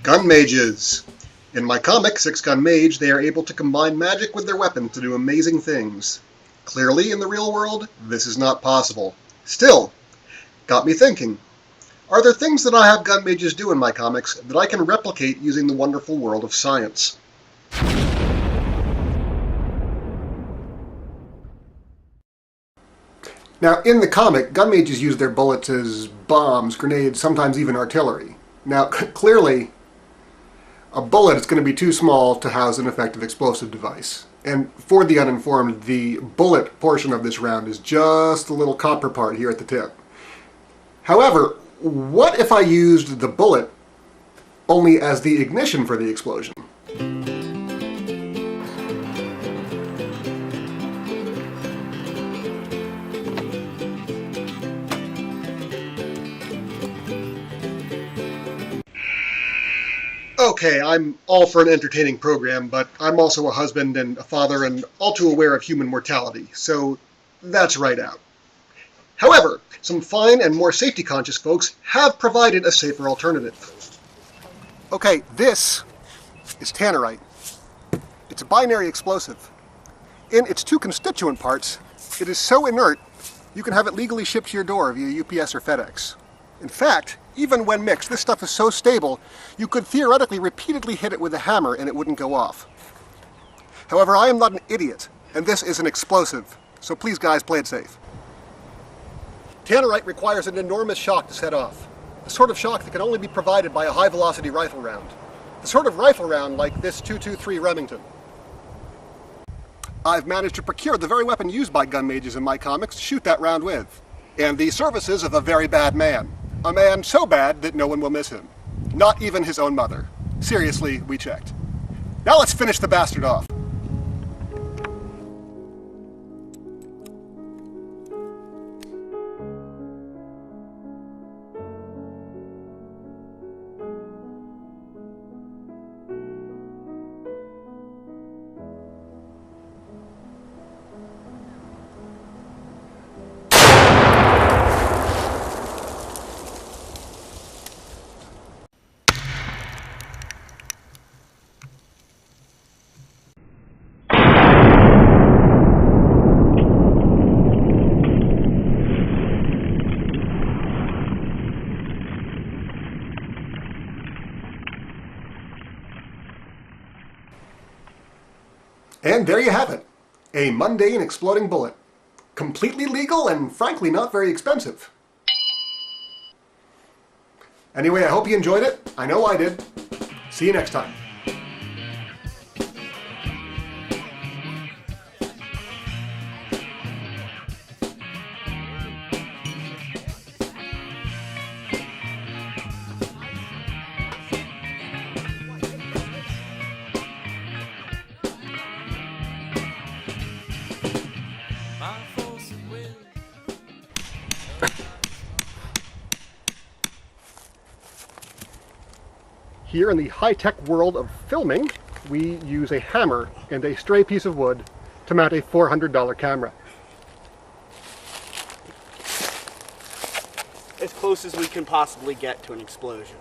Gunmages. In my comic, 6GMVideo1, they are able to combine magic with their weapons to do amazing things. Clearly, in the real world, this is not possible. Still, got me thinking. Are there things that I have Gunmages do in my comics that I can replicate using the wonderful world of science? Now, in the comic, Gunmages use their bullets as bombs, grenades, sometimes even artillery. Now, clearly, a bullet is going to be too small to house an effective explosive device. And for the uninformed, the bullet portion of this round is just a little copper part here at the tip. However, what if I used the bullet only as the ignition for the explosion? Okay, I'm all for an entertaining program, but I'm also a husband and a father and all too aware of human mortality, so that's right out. However, some fine and more safety-conscious folks have provided a safer alternative. Okay, this is tannerite. It's a binary explosive. In its two constituent parts, it is so inert you can have it legally shipped to your door via UPS or FedEx. In fact, even when mixed, this stuff is so stable, you could theoretically repeatedly hit it with a hammer and it wouldn't go off. However, I am not an idiot, and this is an explosive, so please guys, play it safe. Tannerite requires an enormous shock to set off, the sort of shock that can only be provided by a high-velocity rifle round, the sort of rifle round like this .223 Remington. I've managed to procure the very weapon used by Gunmages in my comics to shoot that round with, and the services of a very bad man. A man so bad that no one will miss him. Not even his own mother. Seriously, we checked. Now let's finish the bastard off. And there you have it. A mundane exploding bullet. Completely legal and frankly not very expensive. Anyway, I hope you enjoyed it. I know I did. See you next time. Here in the high-tech world of filming, we use a hammer and a stray piece of wood to mount a $400 camera. As close as we can possibly get to an explosion.